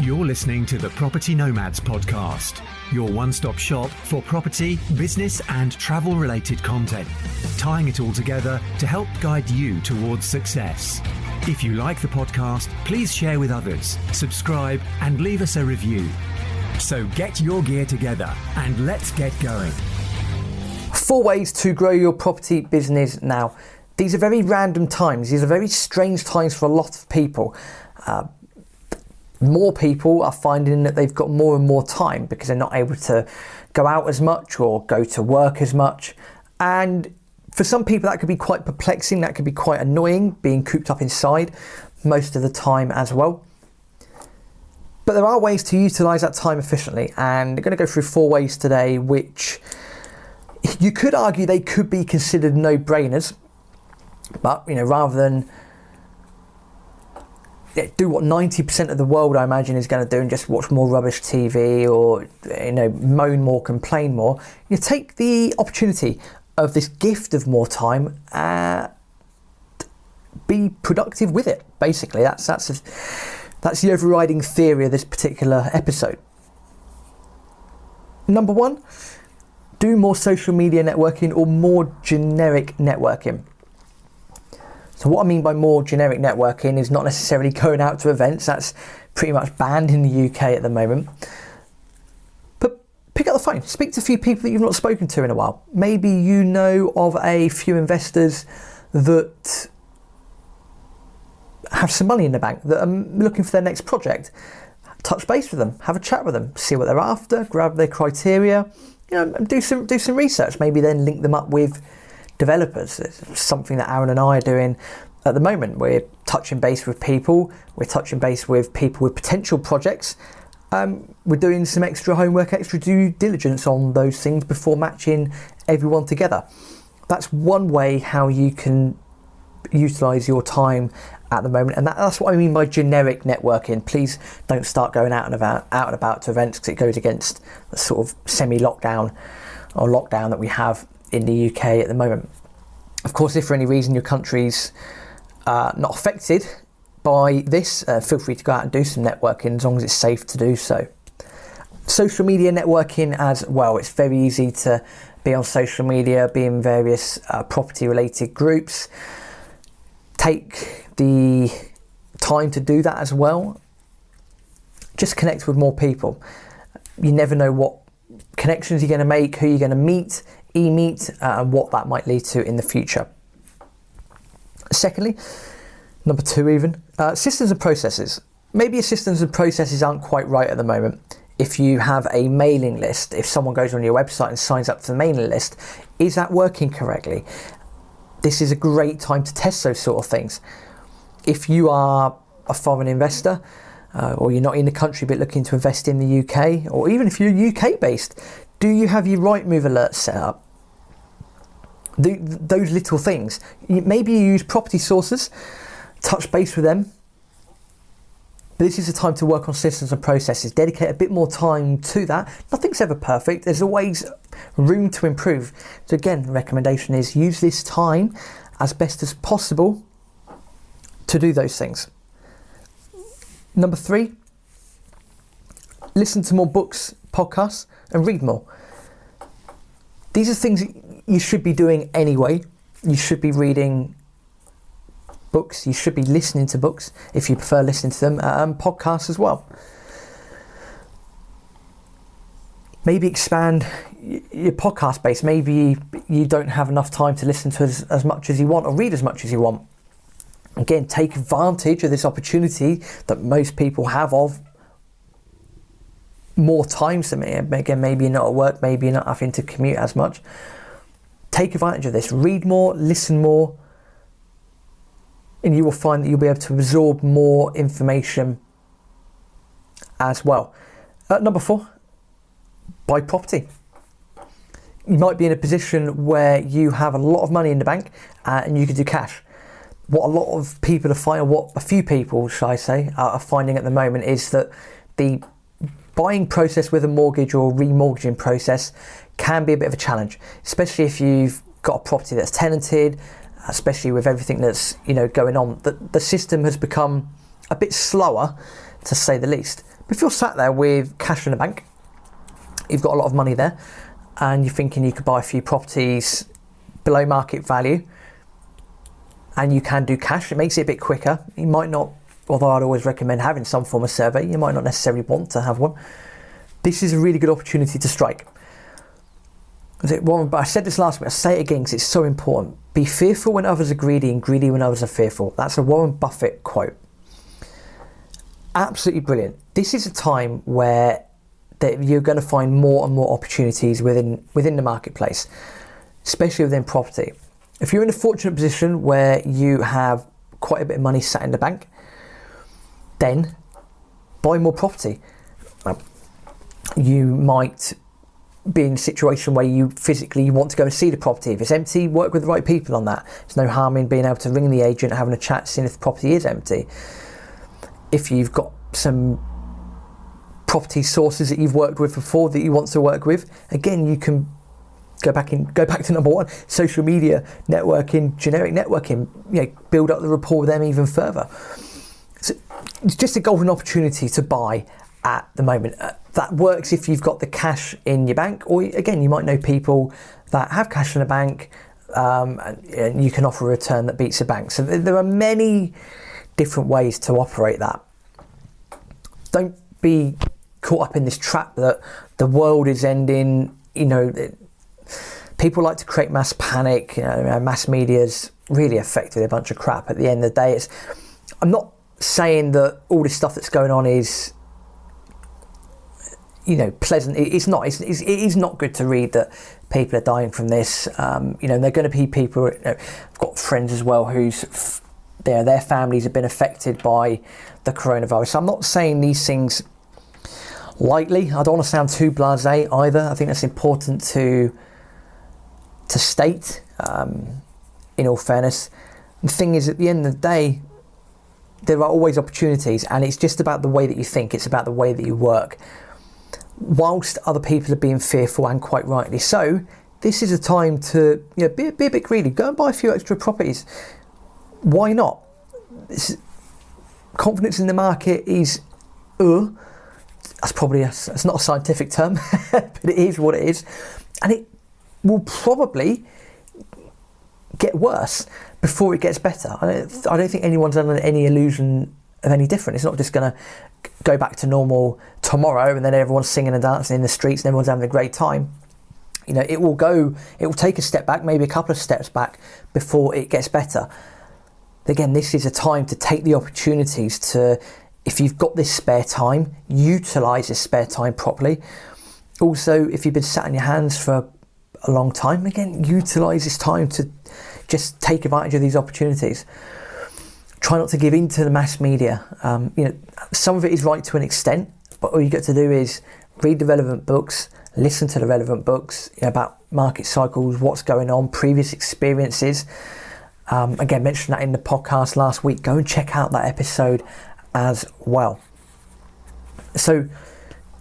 You're listening to the Property Nomads podcast, your one-stop shop for property, business and travel-related content, tying it all together to help guide you towards success. If you like the podcast, please share with others, subscribe and leave us a review. So get your gear together and let's get going. 4 ways to grow your property business now. These are very random times. These are very strange times for a lot of people. More people are finding that they've got more and more time because they're not able to go out as much or go to work as much. And for some people that could be quite perplexing, that could be quite annoying, being cooped up inside most of the time as well. But there are ways to utilise that time efficiently, and I'm going to go through 4 ways today which you could argue they could be considered no-brainers, but rather than do what 90% of the world I imagine is going to do and just watch more rubbish TV or moan more, complain more, you take the opportunity of this gift of more time, be productive with it. Basically, that's the overriding theory of this particular episode. Number 1, do more social media networking or more generic networking. So what I mean by more generic networking is not necessarily going out to events. That's pretty much banned in the UK at the moment. But pick up the phone, speak to a few people that you've not spoken to in a while. Maybe you know of a few investors that have some money in the bank that are looking for their next project. Touch base with them, have a chat with them, see what they're after, grab their criteria, and do some research. Maybe then link them up with developers. It's something that Aaron and I are doing at the moment. We're touching base with people. We're touching base with people with potential projects. We're doing some extra homework, extra due diligence on those things before matching everyone together. That's one way how you can utilise your time at the moment, and that's what I mean by generic networking. Please don't start going out and about to events, because it goes against the sort of semi-lockdown or lockdown that we have in the UK at the moment. Of course, if for any reason your country's not affected by this, feel free to go out and do some networking as long as it's safe to do so. Social media networking as well. It's very easy to be on social media, be in various property related groups. Take the time to do that as well. Just connect with more people. You never know what connections you're going to make, who you're going to meet, and what that might lead to in the future. Secondly, number 2 even, systems and processes. Maybe your systems and processes aren't quite right at the moment. If you have a mailing list, if someone goes on your website and signs up to the mailing list, is that working correctly? This is a great time to test those sort of things. If you are a foreign investor, or you're not in the country but looking to invest in the UK, or even if you're UK based, do you have your Rightmove alerts set up? Those little things. Maybe you use property sources, touch base with them. But this is the time to work on systems and processes. Dedicate a bit more time to that. Nothing's ever perfect. There's always room to improve. So again, the recommendation is use this time as best as possible to do those things. Number 3, listen to more books, podcasts, and read more. These are things you should be doing anyway. You should be reading books. You should be listening to books if you prefer listening to them, and podcasts as well. Maybe expand your podcast base. Maybe you don't have enough time to listen to as much as you want or read as much as you want. Again, take advantage of this opportunity that most people have of more time to me. Again, maybe you're not at work, maybe you're not having to commute as much. Take advantage of this. Read more, listen more, and you will find that you'll be able to absorb more information as well. Number 4, buy property. You might be in a position where you have a lot of money in the bank and you could do cash. What a lot of people are finding, what a few people, shall I say, are finding at the moment is that the buying process with a mortgage or remortgaging process can be a bit of a challenge, especially if you've got a property that's tenanted, especially with everything that's going on. The system has become a bit slower, to say the least. But if you're sat there with cash in the bank, you've got a lot of money there, and you're thinking you could buy a few properties below market value, and you can do cash, it makes it a bit quicker. You might not, although I'd always recommend having some form of survey, you might not necessarily want to have one. This is a really good opportunity to strike. But I said this last week, I'll say it again because it's so important. Be fearful when others are greedy and greedy when others are fearful. That's a Warren Buffett quote. Absolutely brilliant. This is a time where you're going to find more and more opportunities within the marketplace, especially within property. If you're in a fortunate position where you have quite a bit of money sat in the bank, then buy more property. You might be in a situation where you physically want to go and see the property. If it's empty, work with the right people on that. There's no harm in being able to ring the agent, having a chat, seeing if the property is empty. If you've got some property sources that you've worked with before that you want to work with, again, you can go back to number one, social media networking, generic networking, build up the rapport with them even further. So it's just a golden opportunity to buy at the moment. That works if you've got the cash in your bank, or again, you might know people that have cash in the bank, and you can offer a return that beats the bank. So there are many different ways to operate that. Don't be caught up in this trap that the world is ending. People like to create mass panic. Mass media's really affected a bunch of crap. At the end of the day, I'm not saying that all this stuff that's going on is pleasant. It's not. It is not good to read that people are dying from this. They're going to be people. I've got friends as well whose their families have been affected by the coronavirus. So I'm not saying these things lightly. I don't want to sound too blasé either. I think that's important to state. In all fairness, the thing is, at the end of the day, there are always opportunities, and it's just about the way that you think. It's about the way that you work. Whilst other people are being fearful, and quite rightly so, this is a time to be a bit greedy. Go and buy a few extra properties. Why not? Confidence in the market is, it's not a scientific term, but it is what it is, and it will probably get worse before it gets better. I don't think anyone's under any illusion of any different. It's not just going to go back to normal tomorrow and then everyone's singing and dancing in the streets and everyone's having a great time. It will take a step back, maybe a couple of steps back before it gets better. Again, this is a time to take the opportunities to, if you've got this spare time, utilise this spare time properly. Also, if you've been sat on your hands for a long time, again, utilise this time to just take advantage of these opportunities. Try not to give in to the mass media. Some of it is right to an extent, but all you got to do is read the relevant books, listen to the relevant books about market cycles, what's going on, previous experiences. Again, mentioned that in the podcast last week. Go and check out that episode as well. So,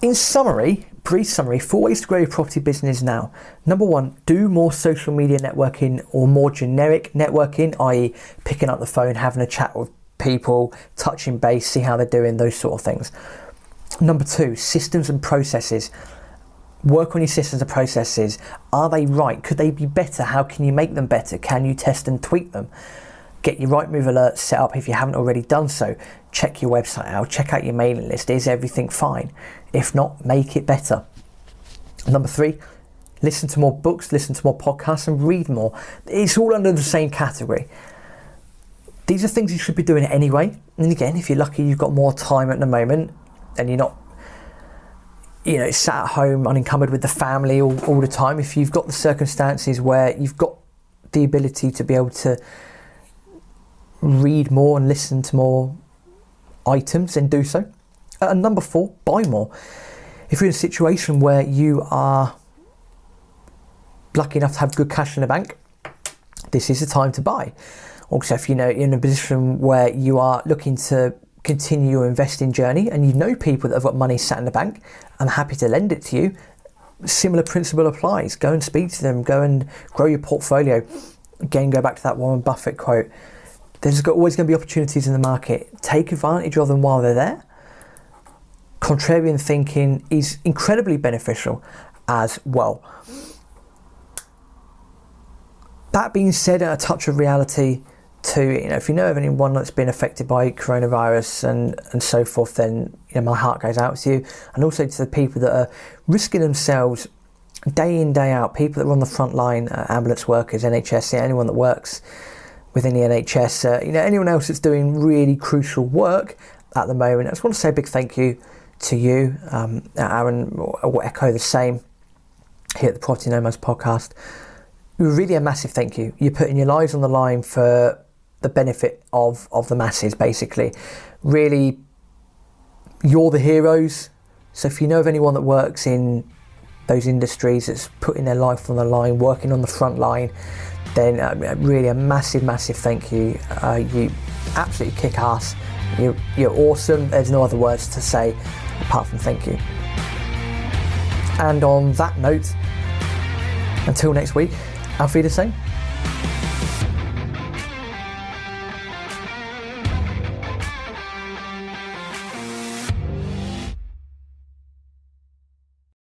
in summary, brief summary, 4 ways to grow your property business now. Number 1, do more social media networking or more generic networking, i.e. picking up the phone, having a chat with people, touching base, see how they're doing, those sort of things. Number 2, systems and processes. Work on your systems and processes. Are they right? Could they be better? How can you make them better? Can you test and tweak them? Get your Rightmove alerts set up if you haven't already done so. Check your website out, check out your mailing list. Is everything fine? If not, make it better. Number 3, listen to more books, listen to more podcasts and read more. It's all under the same category. These are things you should be doing anyway. And again, if you're lucky, you've got more time at the moment and you're not sat at home unencumbered with the family all the time. If you've got the circumstances where you've got the ability to be able to read more and listen to more items, then do so. And number 4, buy more. If you're in a situation where you are lucky enough to have good cash in the bank, this is the time to buy. Also, if you're in a position where you are looking to continue your investing journey and you know people that have got money sat in the bank and happy to lend it to you, similar principle applies. Go and speak to them, go and grow your portfolio. Again, go back to that Warren Buffett quote. There's always going to be opportunities in the market. Take advantage of them while they're there. contrarian thinking is incredibly beneficial as well. That being said, a touch of reality too. If you know of anyone that's been affected by coronavirus and so forth, then my heart goes out to you, and also to the people that are risking themselves day in, day out, people that are on the front line, ambulance workers, NHS, anyone that works within the NHS, anyone else that's doing really crucial work at the moment. I just want to say a big thank you to you, Aaron. I'll echo the same here at the Property Nomads podcast. Really a massive thank you. You're putting your lives on the line for the benefit of the masses, basically. Really, you're the heroes. So if you know of anyone that works in those industries that's putting their life on the line, working on the front line, then really a massive thank you. You absolutely kick ass. You're awesome. There's no other words to say apart from thank you. And on that note, until next week, auf Wiedersehen.